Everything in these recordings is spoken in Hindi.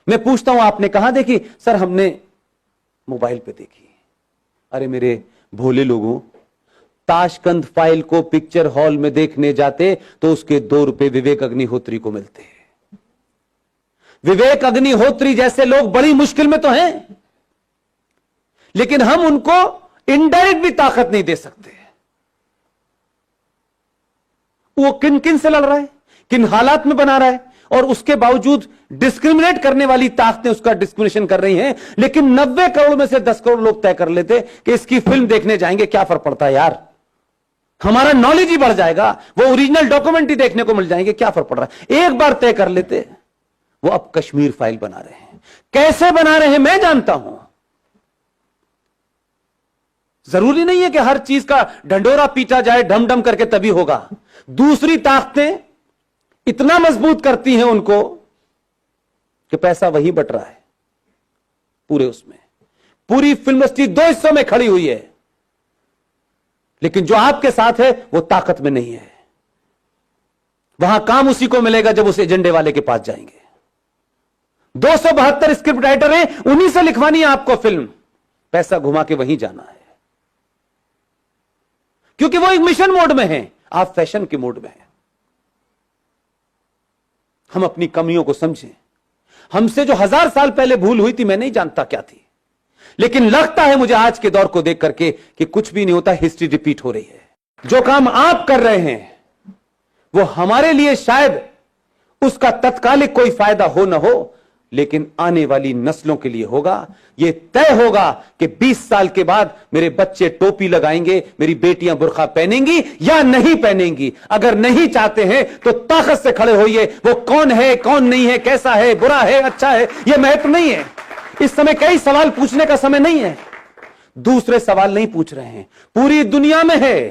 मैं पूछता हूं आपने कहां देखी? सर हमने मोबाइल पे देखी। अरे मेरे भोले लोगों, ताशकंद फाइल को पिक्चर हॉल में देखने जाते तो उसके 2 रुपए विवेक अग्निहोत्री को मिलते हैं। विवेक अग्निहोत्री जैसे लोग बड़ी मुश्किल में तो हैं, लेकिन हम उनको इनडायरेक्ट भी ताकत नहीं दे सकते। वो किन किन से लड़ रहा है, किन हालात में बना रहा है, और उसके बावजूद डिस्क्रिमिनेट करने वाली ताकतें उसका डिस्क्रिमिनेशन कर रही हैं। लेकिन 90 करोड़ में से 10 करोड़ लोग तय कर लेते कि इसकी फिल्म देखने जाएंगे, क्या फर्क पड़ता है यार, हमारा नॉलेज ही बढ़ जाएगा, वो ओरिजिनल डॉक्यूमेंट ही देखने को मिल जाएंगे, क्या फर्क पड़ रहा है। एक बार तय कर लेते। वो अब कश्मीर फाइल बना रहे हैं। कैसे बना रहे हैं मैं जानता हूं। जरूरी नहीं है कि हर चीज का ढंडोरा पीटा जाए ढम ढम करके तभी होगा। दूसरी ताकतें इतना मजबूत करती हैं उनको कि पैसा वही बट रहा है पूरे उसमें। पूरी फिल्म इंडस्ट्री 2 हिस्सों में खड़ी हुई है, लेकिन जो आपके साथ है वो ताकत में नहीं है। वहां काम उसी को मिलेगा जब उस एजेंडे वाले के पास जाएंगे। 272 स्क्रिप्ट राइटर हैं, उन्हीं से लिखवानी है आपको फिल्म, पैसा घुमा के वहीं जाना है, क्योंकि वो एक मिशन मोड में है, आप फैशन के मोड में हैं। हम अपनी कमियों को समझें। हमसे जो 1000 साल पहले भूल हुई थी मैं नहीं जानता क्या थी, लेकिन लगता है मुझे आज के दौर को देख करके कि कुछ भी नहीं होता, हिस्ट्री रिपीट हो रही है। जो काम आप कर रहे हैं वो हमारे लिए शायद उसका तत्कालिक कोई फायदा हो ना हो, लेकिन आने वाली नस्लों के लिए होगा। यह तय होगा कि 20 साल के बाद मेरे बच्चे टोपी लगाएंगे, मेरी बेटियां बुर्का पहनेंगी या नहीं पहनेंगी। अगर नहीं चाहते हैं तो ताकत से खड़े होइए। वो कौन है, कौन नहीं है, कैसा है, बुरा है, अच्छा है, यह महत्व नहीं है। इस समय कई सवाल पूछने का समय नहीं है। दूसरे सवाल नहीं पूछ रहे हैं, पूरी दुनिया में है।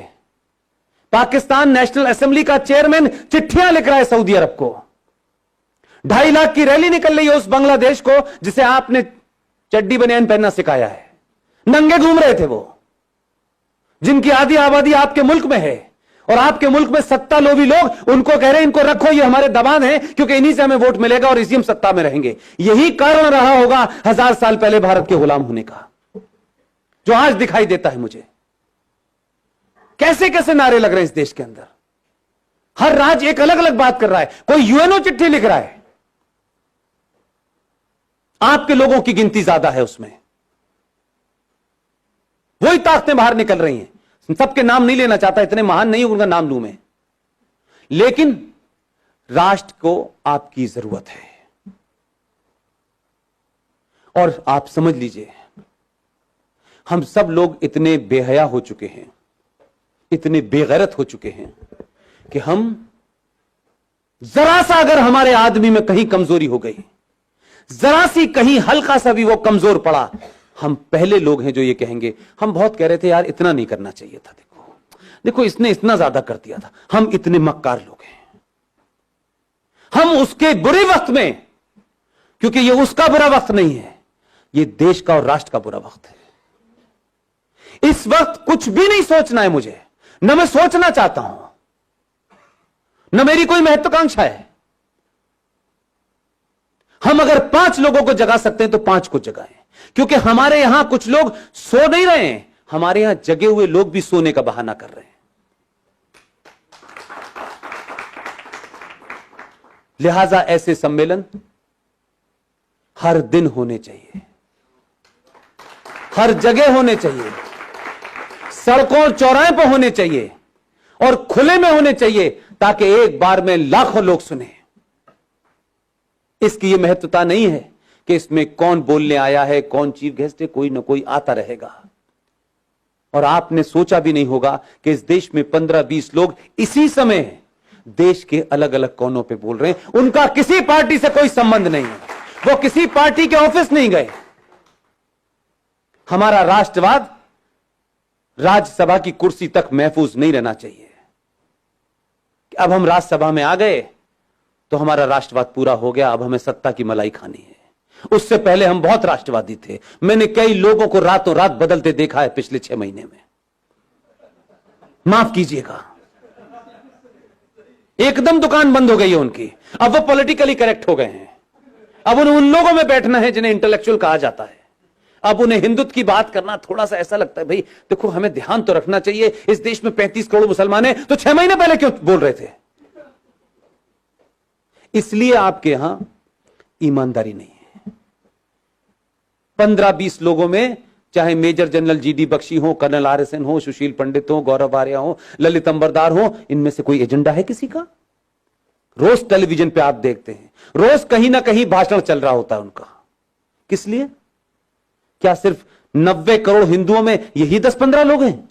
पाकिस्तान नेशनल असेंबली का चेयरमैन चिट्ठियां लिख रहा है सऊदी अरब को। 2.5 लाख की रैली निकल रही है उस बांग्लादेश को जिसे आपने चड्डी बनियान पहनना सिखाया है। नंगे घूम रहे थे वो, जिनकी आधी आबादी आपके मुल्क में है, और आपके मुल्क में सत्ता लोभी लोग उनको कह रहे हैं इनको रखो, ये हमारे दबान है, क्योंकि इन्हीं से हमें वोट मिलेगा और इसी हम सत्ता में रहेंगे। यही कारण रहा होगा 1000 साल पहले भारत के गुलाम होने का, जो आज दिखाई देता है मुझे। कैसे कैसे नारे लग रहे हैं इस देश के अंदर। हर राज्य एक अलग अलग बात कर रहा है। कोई यूएनओ चिट्ठी लिख रहा है, आपके लोगों की गिनती ज्यादा है उसमें। वही ताकतें बाहर निकल रही हैं। सबके नाम नहीं लेना चाहता, इतने महान नहीं उनका नाम लूं मैं, लेकिन राष्ट्र को आपकी जरूरत है। और आप समझ लीजिए, हम सब लोग इतने बेहया हो चुके हैं, इतने बेगैरत हो चुके हैं कि हम जरा सा अगर हमारे आदमी में कहीं कमजोरी हो गई, जरा सी कहीं हल्का सा भी वो कमजोर पड़ा, हम पहले लोग हैं जो ये कहेंगे। हम बहुत कह रहे थे यार इतना नहीं करना चाहिए था, देखो देखो इसने इतना ज्यादा कर दिया था। हम इतने मक्कार लोग हैं। हम उसके बुरे वक्त में, क्योंकि ये उसका बुरा वक्त नहीं है, ये देश का और राष्ट्र का बुरा वक्त है। इस वक्त कुछ भी नहीं सोचना है मुझे, न मैं सोचना चाहता हूं, न मेरी कोई महत्वाकांक्षा है। हम अगर 5 लोगों को जगा सकते हैं तो 5 को जगाएं, क्योंकि हमारे यहां कुछ लोग सो नहीं रहे हैं, हमारे यहां जगे हुए लोग भी सोने का बहाना कर रहे हैं। लिहाजा ऐसे सम्मेलन हर दिन होने चाहिए, हर जगह होने चाहिए, सड़कों चौराहे पर होने चाहिए और खुले में होने चाहिए, ताकि एक बार में लाखों लोग सुने। इसकी यह महत्वता नहीं है कि इसमें कौन बोलने आया है, कौन चीफ गेस्ट है, कोई ना कोई आता रहेगा। और आपने सोचा भी नहीं होगा कि इस देश में 15-20 लोग इसी समय देश के अलग अलग कोनों पे बोल रहे हैं। उनका किसी पार्टी से कोई संबंध नहीं है, वो किसी पार्टी के ऑफिस नहीं गए। हमारा राष्ट्रवाद राज्यसभा की कुर्सी तक महफूज नहीं रहना चाहिए। अब हम राज्यसभा में आ गए तो हमारा राष्ट्रवाद पूरा हो गया, अब हमें सत्ता की मलाई खानी है। उससे पहले हम बहुत राष्ट्रवादी थे। मैंने कई लोगों को रातों रात बदलते देखा है पिछले 6 महीने में, माफ कीजिएगा। एकदम दुकान बंद हो गई है उनकी, अब वो पॉलिटिकली करेक्ट हो गए हैं। अब उन लोगों में बैठना है जिन्हें इंटेलेक्चुअल कहा जाता है। अब उन्हें हिंदुत्व की बात करना थोड़ा सा ऐसा लगता है, भाई देखो हमें ध्यान तो रखना चाहिए, इस देश में 35 करोड़ मुसलमान हैं, तो 6 महीने पहले क्यों बोल रहे थे? इसलिए आपके यहां ईमानदारी नहीं है। 15-20 लोगों में, चाहे मेजर जनरल जीडी बख्शी हो, कर्नल RSN हो, सुशील पंडित हो, गौरव आर्या हो, ललित अंबरदार हो, इनमें से कोई एजेंडा है किसी का? रोज टेलीविजन पे आप देखते हैं, रोज कहीं ना कहीं भाषण चल रहा होता है उनका। किस लिए? क्या सिर्फ 90 करोड़ हिंदुओं में यही 10-15 लोग हैं?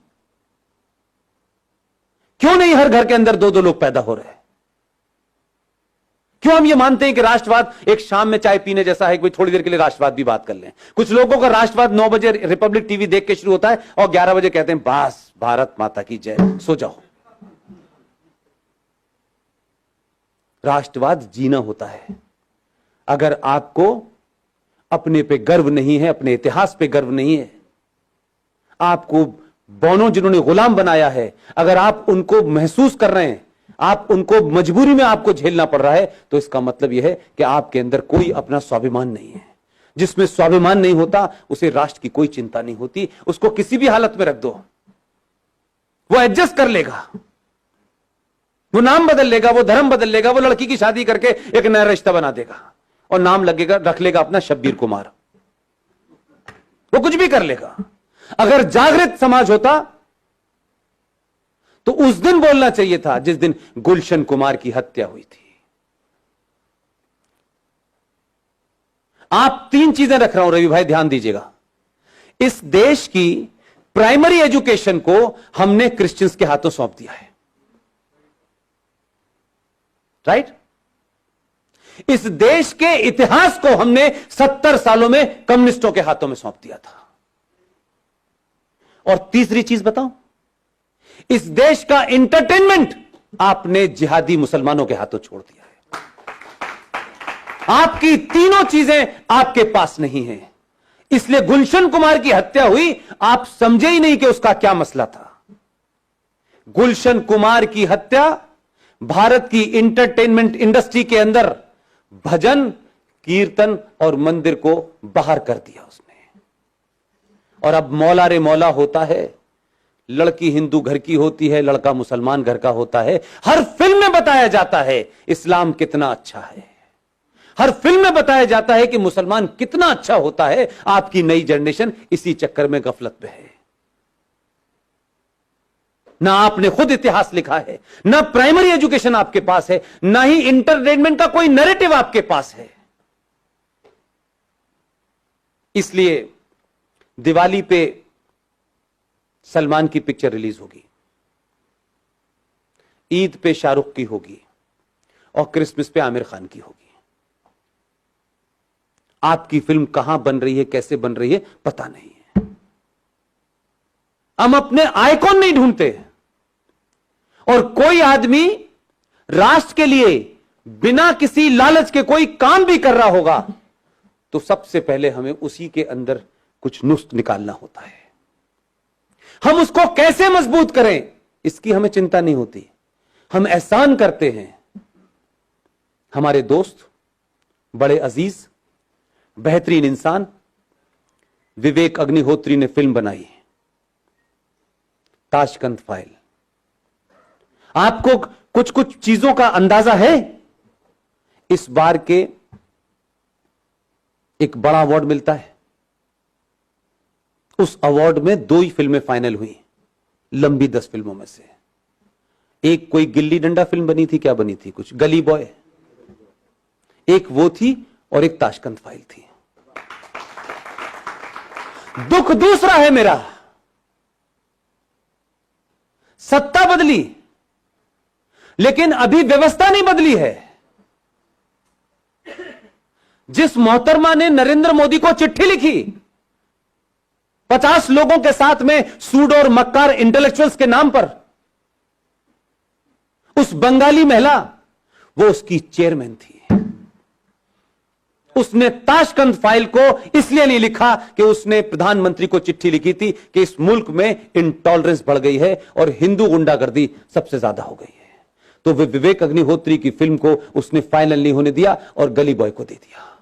क्यों नहीं हर घर के अंदर 2-2 लोग पैदा हो रहे हैं? क्यों हम ये मानते हैं कि राष्ट्रवाद एक शाम में चाय पीने जैसा है कि थोड़ी देर के लिए राष्ट्रवाद भी बात कर लें? कुछ लोगों का राष्ट्रवाद 9 बजे रिपब्लिक टीवी देख के शुरू होता है और 11 बजे कहते हैं बस भारत माता की जय, सो जाओ। राष्ट्रवाद जीना होता है। अगर आपको अपने पे गर्व नहीं है, अपने इतिहास पे गर्व नहीं है, आपको बौनों जिन्होंने गुलाम बनाया है, अगर आप उनको महसूस कर रहे हैं, आप उनको मजबूरी में आपको झेलना पड़ रहा है, तो इसका मतलब यह है कि आपके अंदर कोई अपना स्वाभिमान नहीं है। जिसमें स्वाभिमान नहीं होता उसे राष्ट्र की कोई चिंता नहीं होती। उसको किसी भी हालत में रख दो, वो एडजस्ट कर लेगा, वो नाम बदल लेगा, वो धर्म बदल लेगा, वो लड़की की शादी करके एक नया रिश्ता बना देगा और नाम लगेगा, रख लेगा अपना शब्बीर कुमार। वो कुछ भी कर लेगा। अगर जागृत समाज होता तो उस दिन बोलना चाहिए था जिस दिन गुलशन कुमार की हत्या हुई थी। आप 3 चीजें रख रहा हूं रवि भाई, ध्यान दीजिएगा। इस देश की प्राइमरी एजुकेशन को हमने क्रिश्चियंस के हाथों सौंप दिया है, राइट? इस देश के इतिहास को हमने 70 सालों में कम्युनिस्टों के हाथों में सौंप दिया था। और तीसरी चीज बताऊं, इस देश का एंटरटेनमेंट आपने जिहादी मुसलमानों के हाथों छोड़ दिया है। आपकी तीनों चीजें आपके पास नहीं है, इसलिए गुलशन कुमार की हत्या हुई, आप समझे ही नहीं कि उसका क्या मसला था। गुलशन कुमार की हत्या भारत की एंटरटेनमेंट इंडस्ट्री के अंदर भजन, कीर्तन और मंदिर को बाहर कर दिया उसने। और अब मौला रे मौला होता है, लड़की हिंदू घर की होती है, लड़का मुसलमान घर का होता है। हर फिल्म में बताया जाता है इस्लाम कितना अच्छा है, हर फिल्म में बताया जाता है कि मुसलमान कितना अच्छा होता है। आपकी नई जनरेशन इसी चक्कर में गफलत में है। ना आपने खुद इतिहास लिखा है, ना प्राइमरी एजुकेशन आपके पास है, ना ही इंटरटेनमेंट का कोई नैरेटिव आपके पास है। इसलिए दिवाली पे सलमान की पिक्चर रिलीज होगी, ईद पे शाहरुख की होगी और क्रिसमस पे आमिर खान की होगी। आपकी फिल्म कहां बन रही है, कैसे बन रही है, पता नहीं है। हम अपने आइकॉन नहीं ढूंढते। और कोई आदमी राष्ट्र के लिए बिना किसी लालच के कोई काम भी कर रहा होगा तो सबसे पहले हमें उसी के अंदर कुछ नुस्ख निकालना होता है। हम उसको कैसे मजबूत करें इसकी हमें चिंता नहीं होती। हम एहसान करते हैं। हमारे दोस्त, बड़े अजीज, बेहतरीन इंसान विवेक अग्निहोत्री ने फिल्म बनाई ताशकंद फाइल। आपको कुछ कुछ चीजों का अंदाजा है? इस बार के एक बड़ा अवार्ड मिलता है, उस अवार्ड में 2 ही फिल्में फाइनल हुई लंबी 10 फिल्मों में से। एक कोई गिल्ली डंडा फिल्म बनी थी, क्या बनी थी, कुछ गली बॉय, एक वो थी और एक ताशकंद फाइल थी। दुख दूसरा है मेरा, सत्ता बदली लेकिन अभी व्यवस्था नहीं बदली है। जिस मोहतरमा ने नरेंद्र मोदी को चिट्ठी लिखी 50 लोगों के साथ में सूड और मक्कार इंटेलेक्चुअल्स के नाम पर, उस बंगाली महिला वो उसकी चेयरमैन थी। उसने ताशकंद फाइल को इसलिए नहीं लिखा कि उसने प्रधानमंत्री को चिट्ठी लिखी थी कि इस मुल्क में इंटॉलरेंस बढ़ गई है और हिंदू गुंडागर्दी सबसे ज्यादा हो गई है। तो विवेक अग्निहोत्री की फिल्म को उसने फाइनल नहीं होने दिया और गली बॉय को दे दिया।